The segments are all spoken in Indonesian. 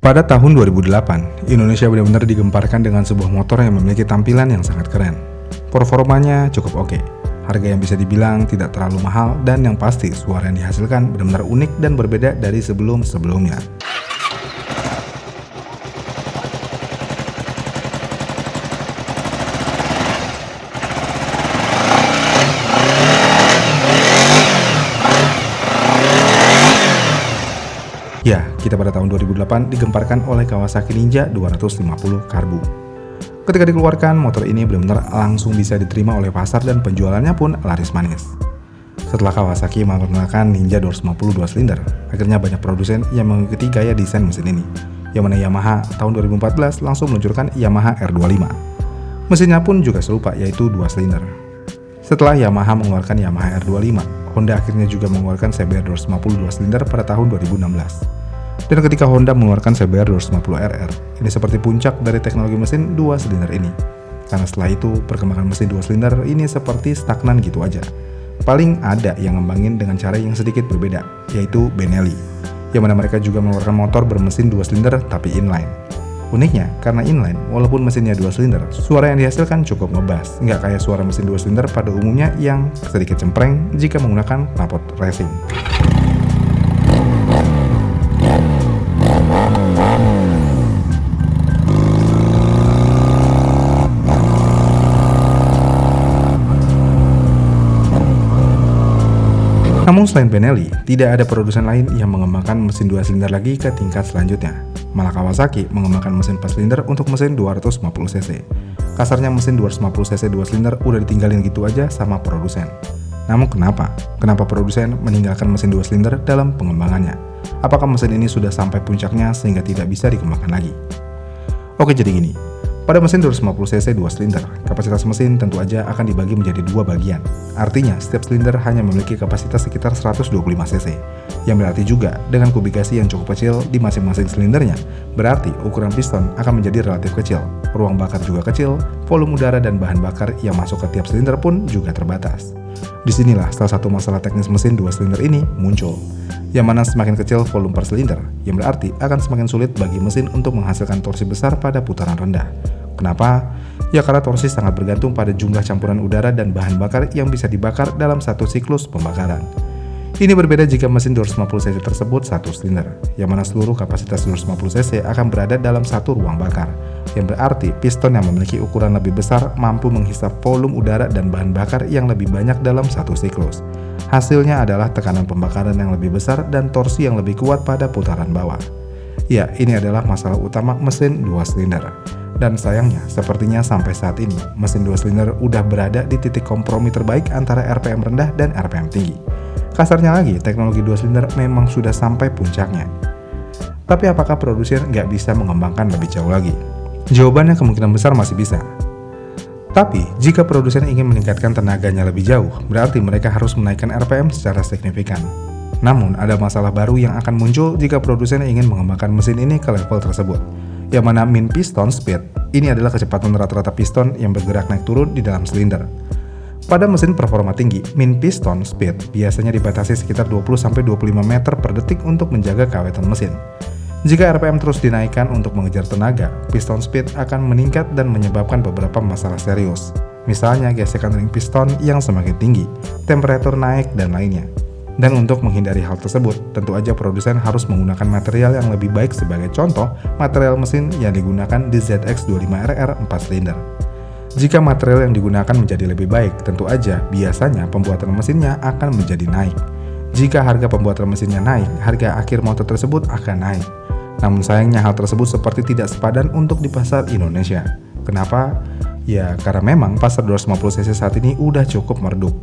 Pada tahun 2008, Indonesia benar-benar digemparkan dengan sebuah motor yang memiliki tampilan yang sangat keren. Performanya cukup oke, harga yang bisa dibilang tidak terlalu mahal, dan yang pasti suara yang dihasilkan benar-benar unik dan berbeda dari sebelum-sebelumnya. Ya, kita pada tahun 2008 digemparkan oleh Kawasaki Ninja 250 Karbu. Ketika dikeluarkan, motor ini benar-benar langsung bisa diterima oleh pasar dan penjualannya pun laris manis. Setelah Kawasaki memperkenalkan Ninja 250 2 silinder, akhirnya banyak produsen yang mengikuti gaya desain mesin ini. Yang mana Yamaha tahun 2014 langsung meluncurkan Yamaha R25. Mesinnya pun juga serupa, yaitu 2 silinder. Setelah Yamaha mengeluarkan Yamaha R25, Honda akhirnya juga mengeluarkan CBR 250 2 silinder pada tahun 2016. Dan ketika Honda mengeluarkan CBR 250RR, ini seperti puncak dari teknologi mesin 2 silinder ini. Karena setelah itu, perkembangan mesin 2 silinder ini seperti stagnan gitu aja. Paling ada yang ngembangin dengan cara yang sedikit berbeda, yaitu Benelli, yang mana mereka juga mengeluarkan motor bermesin 2 silinder tapi inline. Uniknya, karena inline, walaupun mesinnya 2 silinder, suara yang dihasilkan cukup ngebas, nggak kayak suara mesin 2 silinder pada umumnya yang sedikit cempreng jika menggunakan knalpot racing. Namun selain Benelli, tidak ada produsen lain yang mengembangkan mesin 2 silinder lagi ke tingkat selanjutnya. Malah Kawasaki mengembangkan mesin 4 silinder untuk mesin 250cc. Kasarnya mesin 250cc 2 silinder udah ditinggalin gitu aja sama produsen. Namun kenapa? Kenapa produsen meninggalkan mesin 2 silinder dalam pengembangannya? Apakah mesin ini sudah sampai puncaknya sehingga tidak bisa dikembangkan lagi? Oke, jadi gini. Pada mesin 250cc 2 silinder, kapasitas mesin tentu aja akan dibagi menjadi 2 bagian. Artinya, setiap silinder hanya memiliki kapasitas sekitar 125cc. Yang berarti juga, dengan kubikasi yang cukup kecil di masing-masing silindernya, berarti ukuran piston akan menjadi relatif kecil, ruang bakar juga kecil, volume udara dan bahan bakar yang masuk ke tiap silinder pun juga terbatas. Disinilah salah satu masalah teknis mesin 2 silinder ini muncul, yang mana semakin kecil volume per silinder, yang berarti akan semakin sulit bagi mesin untuk menghasilkan torsi besar pada putaran rendah. Kenapa? Ya karena torsi sangat bergantung pada jumlah campuran udara dan bahan bakar yang bisa dibakar dalam satu siklus pembakaran. Ini berbeda jika mesin 250cc tersebut satu silinder, yang mana seluruh kapasitas 250cc akan berada dalam satu ruang bakar, yang berarti piston yang memiliki ukuran lebih besar mampu menghisap volume udara dan bahan bakar yang lebih banyak dalam satu siklus. Hasilnya adalah tekanan pembakaran yang lebih besar dan torsi yang lebih kuat pada putaran bawah. Ya, ini adalah masalah utama mesin 2 silinder. Dan sayangnya, sepertinya sampai saat ini, mesin 2 silinder udah berada di titik kompromi terbaik antara RPM rendah dan RPM tinggi. Kasarnya lagi, teknologi 2 silinder memang sudah sampai puncaknya. Tapi apakah produsen nggak bisa mengembangkan lebih jauh lagi? Jawabannya kemungkinan besar masih bisa. Tapi, jika produsen ingin meningkatkan tenaganya lebih jauh, berarti mereka harus menaikkan RPM secara signifikan. Namun, ada masalah baru yang akan muncul jika produsen ingin mengembangkan mesin ini ke level tersebut, yang mana min piston speed ini adalah kecepatan rata-rata piston yang bergerak naik turun di dalam silinder. Pada mesin performa tinggi, min piston speed biasanya dibatasi sekitar 20-25 meter per detik untuk menjaga keawetan mesin. Jika RPM terus dinaikkan untuk mengejar tenaga, piston speed akan meningkat dan menyebabkan beberapa masalah serius. Misalnya gesekan ring piston yang semakin tinggi, temperatur naik, dan lainnya. Dan untuk menghindari hal tersebut, tentu aja produsen harus menggunakan material yang lebih baik. Sebagai contoh, material mesin yang digunakan di ZX25RR 4 silinder. Jika material yang digunakan menjadi lebih baik, tentu aja biasanya pembuatan mesinnya akan menjadi naik. Jika harga pembuatan mesinnya naik, harga akhir motor tersebut akan naik. Namun sayangnya hal tersebut seperti tidak sepadan untuk di pasar Indonesia. Kenapa? Ya karena memang pasar 250cc saat ini udah cukup meredup.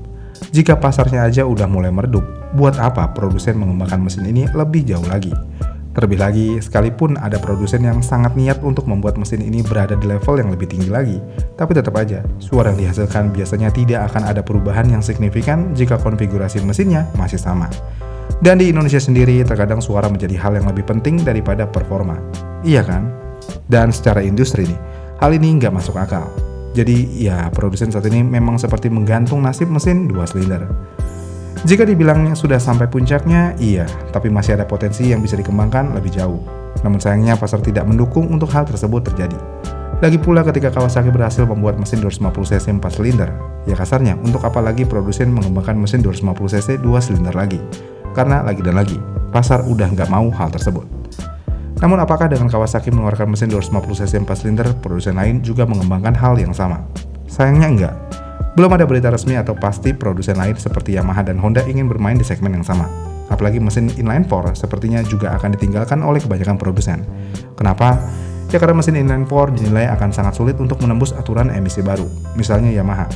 Jika pasarnya aja udah mulai meredup, buat apa produsen mengembangkan mesin ini lebih jauh lagi? Terlebih lagi, sekalipun ada produsen yang sangat niat untuk membuat mesin ini berada di level yang lebih tinggi lagi, tapi tetap aja, suara yang dihasilkan biasanya tidak akan ada perubahan yang signifikan jika konfigurasi mesinnya masih sama. Dan di Indonesia sendiri, terkadang suara menjadi hal yang lebih penting daripada performa. Iya kan? Dan secara industri nih, hal ini nggak masuk akal. Jadi ya produsen saat ini memang seperti menggantung nasib mesin 2 silinder. Jika dibilangnya sudah sampai puncaknya, iya, tapi masih ada potensi yang bisa dikembangkan lebih jauh. Namun sayangnya pasar tidak mendukung untuk hal tersebut terjadi. Lagi pula ketika Kawasaki berhasil membuat mesin 250cc 4 silinder, ya kasarnya untuk apa lagi produsen mengembangkan mesin 250cc 2 silinder lagi? Karena lagi dan lagi, pasar udah nggak mau hal tersebut. Namun apakah dengan Kawasaki mengeluarkan mesin 250cc 4 silinder, produsen lain juga mengembangkan hal yang sama? Sayangnya enggak. Belum ada berita resmi atau pasti produsen lain seperti Yamaha dan Honda ingin bermain di segmen yang sama. Apalagi mesin inline 4 sepertinya juga akan ditinggalkan oleh kebanyakan produsen. Kenapa? Ya karena mesin inline 4 dinilai akan sangat sulit untuk menembus aturan emisi baru. Misalnya Yamaha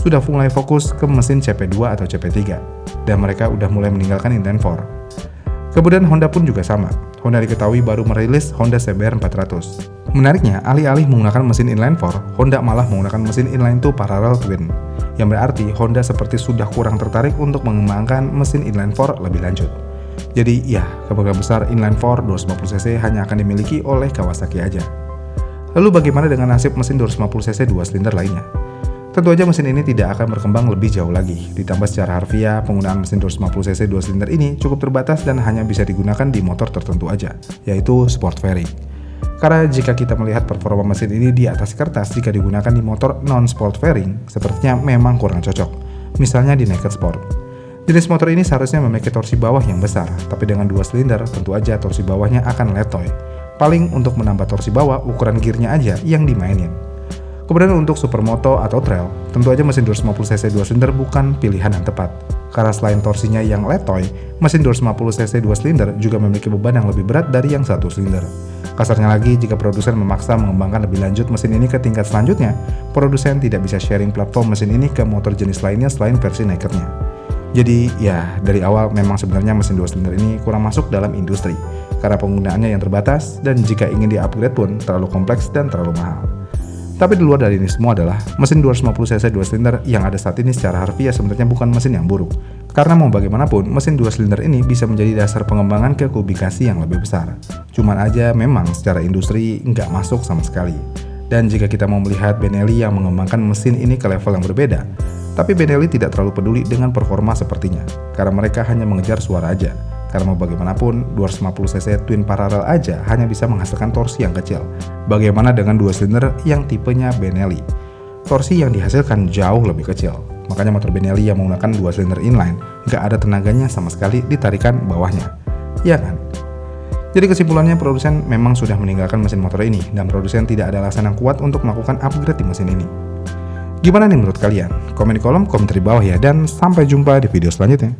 sudah mulai fokus ke mesin CP2 atau CP3 dan mereka udah mulai meninggalkan inline 4. Kemudian Honda pun juga sama. Honda diketahui baru merilis Honda CBR 400. Menariknya, alih-alih menggunakan mesin inline 4, Honda malah menggunakan mesin inline 2 parallel twin. Yang berarti Honda seperti sudah kurang tertarik untuk mengembangkan mesin inline 4 lebih lanjut. Jadi ya, kemungkinan besar inline 4 250cc hanya akan dimiliki oleh Kawasaki aja. Lalu bagaimana dengan nasib mesin 250cc 2 silinder lainnya? Tentu aja mesin ini tidak akan berkembang lebih jauh lagi. Ditambah secara harfiah, penggunaan mesin 250cc 2 silinder ini cukup terbatas dan hanya bisa digunakan di motor tertentu aja, yaitu sport fairing. Karena jika kita melihat performa mesin ini di atas kertas jika digunakan di motor non-sport fairing, sepertinya memang kurang cocok. Misalnya di naked sport. Jenis motor ini seharusnya memiliki torsi bawah yang besar, tapi dengan 2 silinder tentu aja torsi bawahnya akan letoy. Paling untuk menambah torsi bawah, ukuran gearnya aja yang dimainin. Kemudian untuk supermoto atau trail, tentu aja mesin 250cc 2 silinder bukan pilihan yang tepat. Karena selain torsinya yang letoy, mesin 250cc 2 silinder juga memiliki beban yang lebih berat dari yang 1 silinder. Kasarnya lagi, jika produsen memaksa mengembangkan lebih lanjut mesin ini ke tingkat selanjutnya, produsen tidak bisa sharing platform mesin ini ke motor jenis lainnya selain versi nakednya. Jadi ya, dari awal memang sebenarnya mesin 2 silinder ini kurang masuk dalam industri, karena penggunaannya yang terbatas dan jika ingin di-upgrade pun terlalu kompleks dan terlalu mahal. Tapi di luar dari ini semua adalah mesin 250cc 2 silinder yang ada saat ini secara harfiah sebenarnya bukan mesin yang buruk. Karena mau bagaimanapun, mesin 2 silinder ini bisa menjadi dasar pengembangan ke kubikasi yang lebih besar. Cuman aja memang secara industri nggak masuk sama sekali. Dan jika kita mau melihat Benelli yang mengembangkan mesin ini ke level yang berbeda, tapi Benelli tidak terlalu peduli dengan performa sepertinya, karena mereka hanya mengejar suara aja. Karena mau bagaimanapun, 250cc twin parallel aja hanya bisa menghasilkan torsi yang kecil. Bagaimana dengan 2 silinder yang tipenya Benelli? Torsi yang dihasilkan jauh lebih kecil. Makanya motor Benelli yang menggunakan 2 silinder inline nggak ada tenaganya sama sekali di tarikan bawahnya. Ya kan? Jadi kesimpulannya, produsen memang sudah meninggalkan mesin motor ini dan produsen tidak ada alasan yang kuat untuk melakukan upgrade di mesin ini. Gimana nih menurut kalian? Komen di kolom komentar di bawah ya, dan sampai jumpa di video selanjutnya.